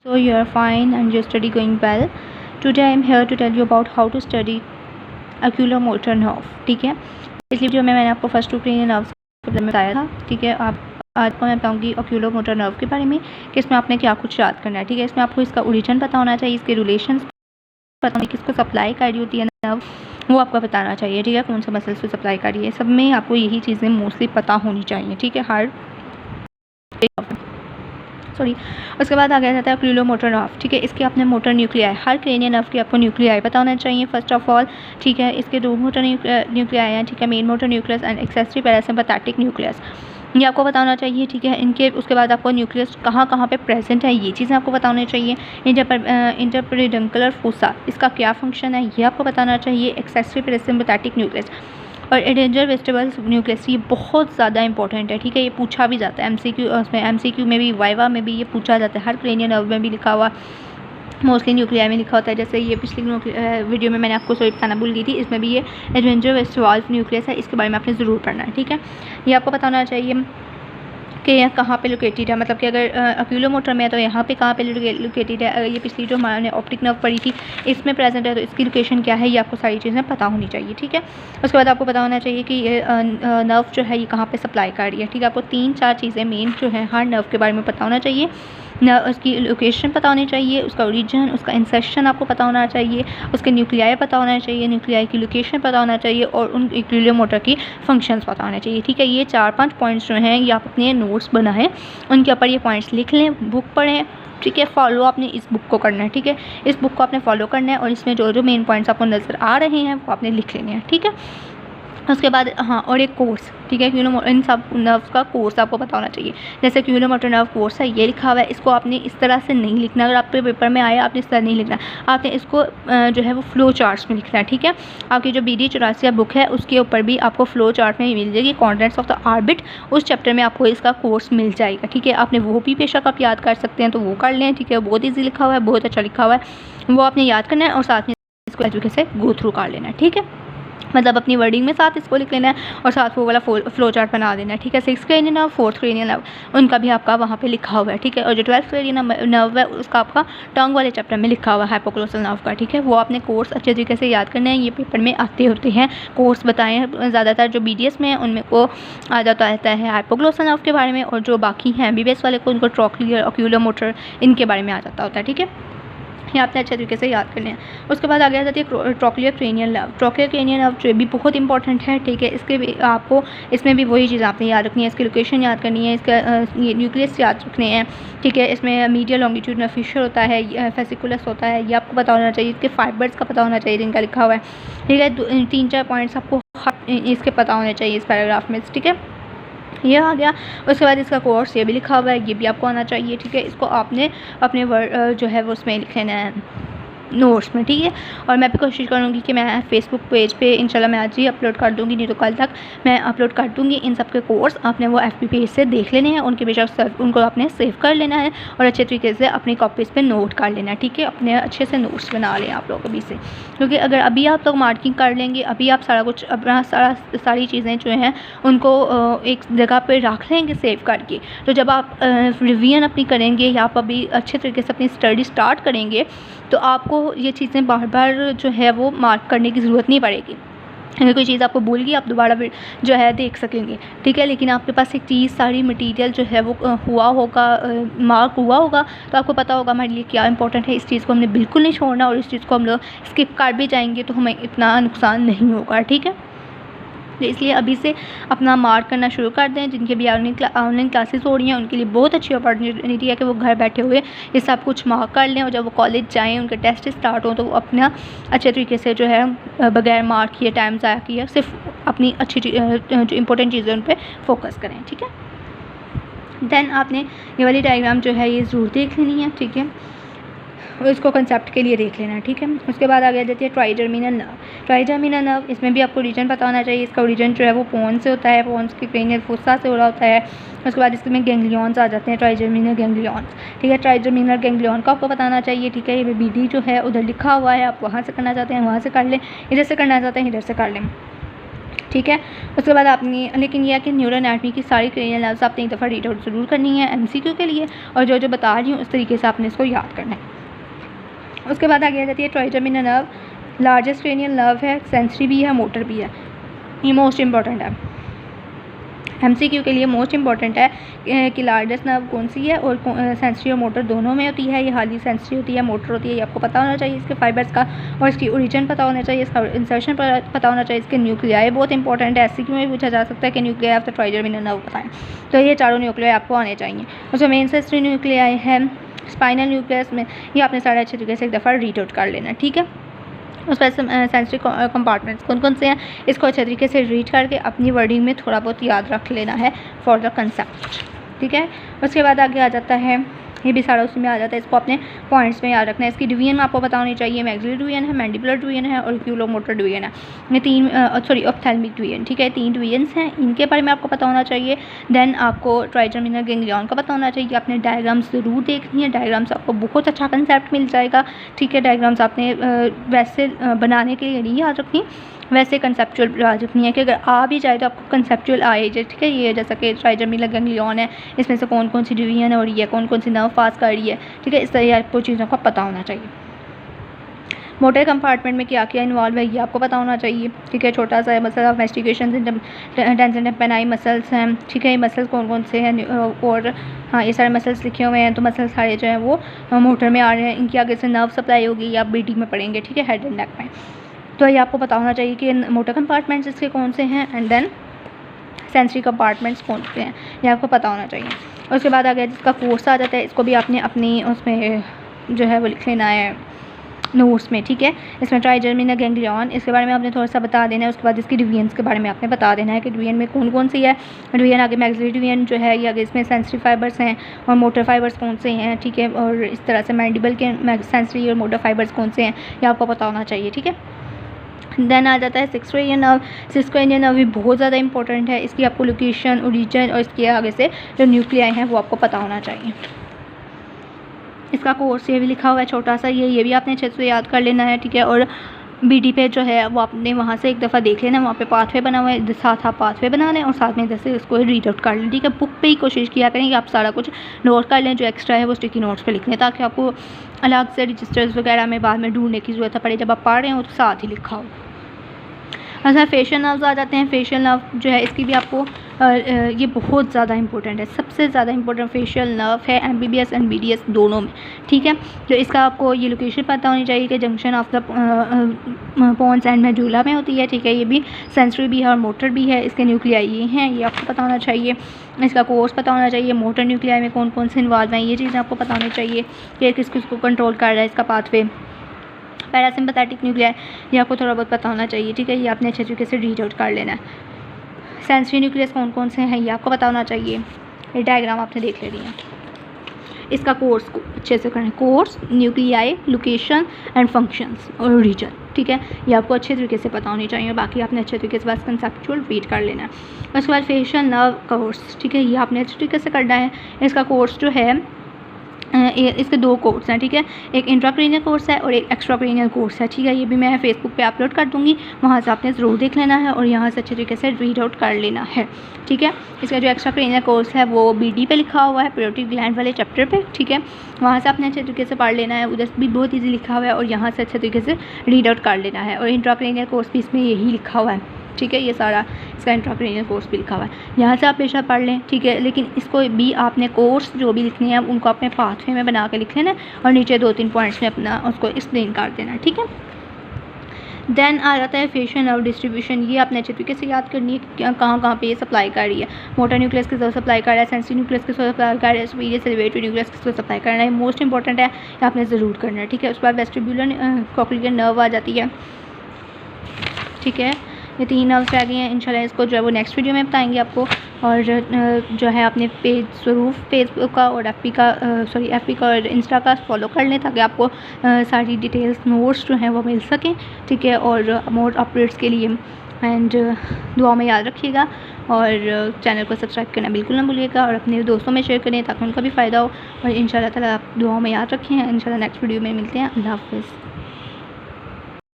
So you are fine and your study going well. Today I am here to tell you about how to study oculomotor nerve. ठीक है, इस video में मैंने आपको first to cranial nerves के बारे में बताया था. ठीक है, आप आज को मैं बताऊंगी oculomotor nerve के बारे में कि इसमें आपने क्या कुछ याद करना है. ठीक है, इसमें आपको इसका ओरिजिन पता होना चाहिए, इसके रिलेशंस पता होना, किसको सप्लाई कर रही होती है नर्व वो आपको बताना चाहिए. ठीक है, कौन सा मसल्स को सप्लाई कर रही है, सब में आपको यही चीज़ें मोस्टली पता होनी चाहिए. ठीक है, हर उसके बाद आ गया जाता है oculomotor nerve. ठीक है, इसके अपने मोटर न्यूक्लियाई, हर क्रेनियल नर्व के आपको न्यूक्लियाई पता होना चाहिए फर्स्ट ऑफ ऑल. ठीक है, इसके दो मोटर न्यूक्लियाई हैं. ठीक है, main motor nucleus and accessory parasympathetic nucleus, ये आपको पता होना चाहिए. ठीक है, इनके उसके बाद आपको न्यूक्लियस कहाँ कहाँ पे प्रेजेंट है ये चीज़ें आपको पता होनी चाहिए. इंटरपेडिकुलर फोसा, इसका क्या फंक्शन है ये आपको बताना चाहिए. एक्सेसरी पैरासिम्पैथेटिक न्यूक्लियस और एडेंजर वेजिटेबल न्यूक्लियस, ये बहुत ज़्यादा इंपॉर्टेंट है. ठीक है, ये पूछा भी जाता है एमसीक्यू, उसमें एमसीक्यू में भी, वाइवा में भी ये पूछा जाता है. हर क्रेनियल नर्व में भी लिखा हुआ, मोस्टली न्यूक्लियाई में लिखा होता है. जैसे ये पिछली वीडियो में मैंने आपको सॉरी बताना भूल गई थी, इसमें भी ये एडेंजर वेजिटेबल न्यूक्लियस है, इसके बारे में आपने ज़रूर पढ़ना है. ठीक है, ये आपको पता होना चाहिए कि यह कहाँ पे लोकेटेड है, मतलब कि अगर oculomotor में है तो यहाँ पे कहाँ पे लोकेटेड है. अगर ये पिछली जो हमारे ऑप्टिक नर्व पड़ी थी इसमें प्रेजेंट है तो इसकी लोकेशन क्या है, ये आपको सारी चीज़ें पता होनी चाहिए. ठीक है, उसके बाद आपको पता होना चाहिए कि ये नर्व जो है ये कहाँ पे सप्लाई कर रही है. ठीक है, आपको 3-4 चीज़ें मेन जो है हर नर्व के बारे में पता होना चाहिए. उसकी लोकेशन पता होनी चाहिए, उसका ओरिजिन, उसका इंसर्शन आपको पता होना चाहिए, उसके न्यूक्लियाई पता होना चाहिए, न्यूक्लियाई की लोकेशन पता होना चाहिए और उन oculomotor की फंक्शंस पता होने चाहिए. ठीक है, ये 4-5 पॉइंट्स जो हैं ये आप अपने नोट्स बनाएं, उनके ऊपर ये पॉइंट्स लिख लें, बुक पढ़ें. ठीक है, फॉलो आपने इस बुक को करना है. ठीक है, इस बुक को आपने फॉलो करना है और इसमें जो जो मेन पॉइंट्स आपको नज़र आ रहे हैं वो आपने लिख लेने हैं. ठीक है, उसके बाद हाँ, और एक कोर्स. ठीक है, इन सब नर्व्स का कोर्स आपको पता होना चाहिए. जैसे oculomotor nerve कोर्स है, ये लिखा हुआ है, इसको आपने इस तरह से नहीं लिखना. अगर आपके पेपर में आया आपने इस तरह नहीं लिखना, आपने इसको जो है वो फ्लो चार्ट्स में लिखना है. ठीक है, आपकी जो BD84 बुक है उसके ऊपर भी आपको फ्लो चार्ट में मिल जाएगी कॉन्टेंट्स ऑफ द ऑर्बिट, उस चैप्टर में आपको इसका कोर्स मिल जाएगा. ठीक है, आपने वो भी बेशक आप याद कर सकते हैं तो वो कर लें. ठीक है, बहुत ईजी लिखा हुआ है, बहुत अच्छा लिखा हुआ है, वो आपने याद करना है और साथ में इसको तरीके से गो थ्रू कर लेना है. ठीक है, मतलब अपनी वर्डिंग में साथ इसको लिख लेना है और साथ वो वाला फ्लो चार्ट बना देना है. ठीक है, 6th cranial nerve, 4th cranial nerve, उनका भी आपका वहाँ पे लिखा हुआ है. ठीक है, और जो 12th क्रेनियल नर्व है उसका आपका टंग वाले चैप्टर में लिखा हुआ है हाइपोग्लोसल नर्व का. ठीक है, वो आपने कोर्स अच्छे तरीके से याद करना है, ये पेपर में आते होते हैं कोर्स बताए हैं. ज़्यादातर जो BDS में है उनमें को आ जाता रहता है हाइपोग्लोसल नर्व के बारे में, और जो बाकी हैं MBBS वाले को उनको ट्रोक्लियर, oculomotor इनके बारे में आ जाता होता है. ठीक है, ये आपने अच्छे तरीके से याद करने हैं. उसके बाद आ गया जाती है trochlear cranial nerve. Trochlear cranial nerve जो भी बहुत इंपॉर्टेंट है. ठीक है, इसके भी आपको इसमें भी वही चीज़ आपने याद रखनी है, इसकी लोकेशन याद करनी है, इसका ये न्यूक्लियस याद रखने हैं. ठीक है, इसमें मीडियल लॉन्गिट्यूडनल फिशर होता है, फेसिकुलस होता है, ये आपको पता होना चाहिए. इसके फाइबर्स का पता होना चाहिए जिनका लिखा हुआ है. ठीक है, 3-4 पॉइंट्स आपको इसके पता होने चाहिए इस पैराग्राफ में. ठीक है, ये आ गया. उसके बाद इसका कोर्स ये भी लिखा हुआ है, ये भी आपको आना चाहिए. ठीक है, इसको आपने अपने जो है वो उसमें लिख लेना है नोट्स में. ठीक है, और मैं भी कोशिश करूँगी कि मैं फेसबुक पेज पे इंशाल्लाह मैं आज ही अपलोड कर दूँगी, नहीं तो कल तक मैं अपलोड कर दूँगी. इन सब के कोर्स आपने वो FB पेज से देख लेने हैं, उनके बेशक उनको आपने सेव कर लेना है और अच्छे तरीके से अपनी कॉपीज़ पे नोट कर लेना है. ठीक है, अपने अच्छे से नोट्स बना लें आप लोग अभी से, क्योंकि अगर अभी आप लोग मार्किंग कर लेंगे, अभी आप सारा कुछ अपना सारी चीज़ें जो हैं उनको एक जगह पर रख लेंगे सेव करके, तो जब आप रिवीजन अपनी करेंगे या आप अभी अच्छे तरीके से अपनी स्टडी स्टार्ट करेंगे तो आपको ये चीज़ें बार बार जो है वो मार्क करने की ज़रूरत नहीं पड़ेगी. अगर कोई चीज़ आपको भूल गई आप दोबारा जो है देख सकेंगे. ठीक है, लेकिन आपके पास एक चीज़ सारी मटेरियल जो है वो हुआ होगा, मार्क हुआ होगा, तो आपको पता होगा हमारे लिए क्या इंपॉर्टेंट है. इस चीज़ को हमने बिल्कुल नहीं छोड़ना और इस चीज़ को हम लोग स्किप कर भी जाएंगे तो हमें इतना नुकसान नहीं होगा. ठीक है, तो इसलिए अभी से अपना मार्क करना शुरू कर दें. जिनके भी ऑनलाइन क्लासेस हो रही हैं उनके लिए बहुत अच्छी अपॉर्चुनिटी है कि वो घर बैठे हुए ये सब कुछ मार्क कर लें, और जब वो कॉलेज जाएँ उनके टेस्ट स्टार्ट हो तो वो अपना अच्छे तरीके से जो है बगैर मार्क किए, टाइम ज़ाया किए, सिर्फ अपनी अच्छी जो इंपॉर्टेंट चीज़ें उन पर फोकस करें. ठीक है, देन आपने ये वाली डायग्राम जो है ये ज़रूर देख लेनी है. ठीक है, और इसको कंसेप्ट के लिए देख लेना है. ठीक है, उसके बाद आ गया जाती है ट्राइजर्मिनल नर्व. ट्राइजर्मिनल नर्व, इसमें भी आपको ओरिजिन पता होना चाहिए. इसका ओरिजिन जो है वो पोन्स से होता है, पोन्स के क्रेनियल फोसा से हो रहा होता है. उसके बाद इसमें गैंग्लियॉन्स आ जाते हैं, ट्राइजर्मिनल गैंग्लियॉन्स. ठीक है, ट्राइजर्मिनल गैंग्लियॉन का आपको बताना चाहिए. ठीक है, ये BD जो है उधर लिखा हुआ है, आप वहाँ से करना चाहते हैं वहाँ से कर लें, इधर से करना चाहते हैं इधर से कर लें. ठीक है। उसके बाद आपने लेकिन यह है कि न्यूरल एनाटमी की सारी क्रेनियल नर्व्स आपने एक दफ़ा रीड आउट ज़रूर करनी है MCQ के लिए, और जो जो बता रही हूँ उस तरीके से आपने इसको याद करना है। उसके बाद आगे आ जाती है trigeminal nerve, largest cranial nerve है, सेंसरी भी है, मोटर भी है। ये मोस्ट इंपॉर्टेंट है MCQ के लिए, मोस्ट इंपॉर्टेंट है कि लार्जेस्ट नर्व कौन सी है, और सेंसरी और मोटर दोनों में होती है। ये हाली सेंसरी होती है, मोटर होती है। ये आपको पता होना चाहिए इसके फाइबर्स का, और इसकी ओरिजिन पता होना चाहिए, इसका इंसर्शन पता होना चाहिए, इसके न्यूक्लियाई बहुत इंपॉर्टेंट है। MCQ में पूछा जा सकता है कि nuclei of the trigeminal nerve बताएं, तो ये चारों न्यूक्लियाई आपको आने चाहिए। उसमें मेन सेंसरी न्यूक्लियाई है, स्पाइनल न्यूक्लियस में, ये आपने सारे अच्छे तरीके से एक दफ़ा रीड आउट कर लेना, ठीक है। उस पर सेंसरी कंपार्टमेंट्स कौन कौन से हैं, इसको अच्छे तरीके से रीड करके अपनी वर्डिंग में थोड़ा बहुत याद रख लेना है फॉर द कंसेप्ट, ठीक है। उसके बाद आगे आ जाता है, ये भी सारा उसमें आ जाता है, इसको अपने पॉइंट्स में याद रखना है। इसकी डिवीजन आपको पता होनी चाहिए, मैक्सिलरी डिवीजन है, मैंडिबुलर डिवीजन है, और क्यूलोमोटर डिवीजन है। ये तीन ऑप्थेल्मिक डिवीजन, ठीक है, 3 डिवीजन्स हैं, इनके बारे में आपको पता होना चाहिए। देन आपको ट्राइजेमिनल गैंग्लियन का पता होना चाहिए। आपने डायग्राम्स ज़रूर देखनी है, डायग्राम्स आपको बहुत अच्छा कंसेप्ट मिल जाएगा, ठीक है। डायग्राम्स आपने वैसे बनाने के लिए नहीं याद रखनी, वैसे कंसेप्चुअल याद रखनी है कि अगर आ भी जाए तो आपको कंसेप्चुअल आए जाए, ठीक है। ये जैसा कि ट्राइजेमिनल गैंग्लियन है, इसमें से कौन कौन सी डिवीजन हो रही है, कौन कौन सी नर्व पास कर रही है, ठीक है। इस तरह आपको चीज़ों का पता होना चाहिए। मोटर कंपार्टमेंट में क्या क्या इन्वॉल्व है ये आपको पता होना चाहिए, ठीक है। छोटा सा मसल ऑफ मेस्टिकेशन, टेंसन पेनाई मसल्स हैं, ठीक है। ये मसल्स कौन कौन से हैं, और हाँ ये सारे मसल्स लिखे हुए हैं, तो मसल्स सारे जो हैं वो मोटर में आ रहे हैं, इनकी आगे से नर्व सप्लाई होगी या BD में पड़ेंगे, ठीक है, हेड एंड नेक में। तो ये आपको पता होना चाहिए कि मोटर कंपार्टमेंट्स इसके कौन से हैं, एंड देन सेंसरी कंपार्टमेंट्स कौन से हैं, ये आपको पता होना चाहिए। उसके बाद आगे जिसका कोर्स आ जाता है, इसको भी आपने अपनी उसमें जो है वो लिख लेना है नोट्स में, ठीक है। इसमें ट्राइजेमिनल गैंग्लियन, इसके बारे में आपने थोड़ा सा बता देना है। उसके बाद इसकी डिवीजन्स के बारे में आपने बता देना है कि डिवीजन में कौन कौन सी है। डिवीजन आगे मैक्सिलरी डिवीजन जो है ये आगे इसमें सेंसरी फाइबर्स हैं, और मोटर फाइबर्स कौन से हैं, ठीक है। और इस तरह से मैंडिबल के सेंसरी और मोटर फाइबर्स कौन से हैं ये आपको पता होना चाहिए, ठीक है। देन आ जाता है 6th cranial nerve. 6th cranial nerve भी बहुत ज़्यादा इंपॉर्टेंट है, इसकी आपको लोकेशन, ओरिजिन और इसके आगे से जो न्यूक्लियाई हैं वो आपको पता होना चाहिए। इसका कोर्स ये भी लिखा हुआ है छोटा सा, ये भी आपने अच्छे से याद कर लेना है, ठीक है। और BD पे जो है वो आपने वहाँ से एक दफ़ा देख लेना, वहाँ पे पाथवे बना हुआ है, साथ आप पाथवे बना लें और साथ में जैसे इसको रीड आउट कर लें, ठीक है। बुक पे ही कोशिश किया करें कि आप सारा कुछ नोट कर लें, जो एक्स्ट्रा है वो स्टिकी नोट्स पे लिख लें, ताकि आपको अलग से रजिस्टर्स वगैरह में बाद में ढूंढने की ज़रूरत पड़े, जब आप पढ़ रहे हो तो साथ ही लिखा हो। अच्छा, फेशियल नर्व्स आ जाते हैं। फेशियल नर्व जो है इसकी भी आपको ये बहुत ज़्यादा इंपॉर्टेंट है, सबसे ज़्यादा इंपॉर्टेंट फेशियल नर्व है MBBS एंड BDS दोनों में, ठीक है। तो इसका आपको ये लोकेशन पता होनी चाहिए कि junction of the pons and medulla में होती है, ठीक है। ये भी सेंसरी भी है और मोटर भी है। इसके न्यूक्लियाई ये हैं, ये आपको पता होना चाहिए। इसका कोर्स पता होना चाहिए, मोटर न्यूक्लियाई में कौन कौन से इन्वॉल्व हैं, ये चीज़ें आपको पता होनी चाहिए कि किस किस को कंट्रोल कर रहा है इसका पाथवे। पैरासिम्पैथेटिक न्यूक्लियाई ये आपको थोड़ा बहुत पता होना चाहिए, ठीक है। ये आपने अच्छे तरीके से रीड आउट कर लेना है। सेंसरी न्यूक्लियस कौन कौन से हैं ये आपको पता होना चाहिए। ये डायग्राम आपने देख लेनी है। इसका कोर्स को अच्छे से करें, course, nuclei, location and functions और ओरिजिन, ठीक है। ये आपको अच्छे तरीके से पता होनी चाहिए, बाकी आपने अच्छे तरीके से बस कंसेप्चुअल रीड कर लेना है। उसके बाद फेशियल नर्व कोर्स, ठीक है, ये आपने अच्छे तरीके से करना है। इसका कोर्स जो है इसके 2 कोर्स हैं, ठीक है। एक इंट्राक्रेनियल कोर्स है और एक एक्स्ट्राक्रेनियल कोर्स है, ठीक है। ये भी मैं फेसबुक पे अपलोड कर दूँगी, वहाँ से आपने ज़रूर देख लेना है और यहाँ से अच्छे तरीके से रीड आउट कर लेना है, ठीक है। इसका जो एक्स्ट्राक्रेनियल कोर्स है वो BD पे लिखा हुआ है, पिट्यूटरी ग्लैंड वाले चैप्टर पे, ठीक है। वहाँ से आपने अच्छे तरीके से पढ़ लेना है, उधर भी बहुत ईजी लिखा हुआ है और यहाँ से अच्छे तरीके से रीड आउट कर लेना है। और इंट्राक्रेनियल कोर्स भी इसमें यही लिखा हुआ है, ठीक है। ये सारा इसका इंट्राक्रेनियल कोर्स भी लिखा हुआ है, यहाँ से आप बेशक पढ़ लें, ठीक है। लेकिन इसको भी आपने कोर्स जो भी लिखने हैं उनको अपने पाथवे में बना के लिख लेना और नीचे 2-3 पॉइंट्स में अपना उसको एक्सप्लेन कर देना, ठीक है। देन आ जाता है फेशियल नर्व डिस्ट्रीब्यूशन। ये आपने अच्छे तरीके से याद करनी है कि कहाँ कहाँ पे ये सप्लाई कर रही है। मोटर न्यूक्लियस किसको सप्लाई कर रहा है, सेंसरी न्यूक्लियस किसको सप्लाई कर रहा है, सुपीरियर सेलिब्रेटरी न्यूक्लियस किसको सप्लाई करना है। मोस्ट इंपॉर्टेंट है, आपने ज़रूर करना है, ठीक है। उसके बाद वेस्टिब्युलर कॉक्लियर नर्व आ जाती है, ठीक है। ये 3 नर्व्स रह गई हैं, इंशाल्लाह इसको जो है वो नेक्स्ट वीडियो में बताएंगे आपको। और जो है अपने पेज ज़रूर फेसबुक का और FB का और इंस्टा का फॉलो कर लें, ताकि आपको सारी डिटेल्स नोट्स जो हैं वो मिल सकें, ठीक है। और मोर अपडेट्स के लिए एंड दुआ में याद रखिएगा और चैनल को सब्सक्राइब करना बिल्कुल ना भूलिएगा और अपने दोस्तों में शेयर करें ताकि उनका भी फ़ायदा हो। और इंशाल्लाह ताला आप दुआ में याद रखें। इंशाल्लाह नेक्स्ट वीडियो में मिलते हैं। अल्लाह हाफ़िज़।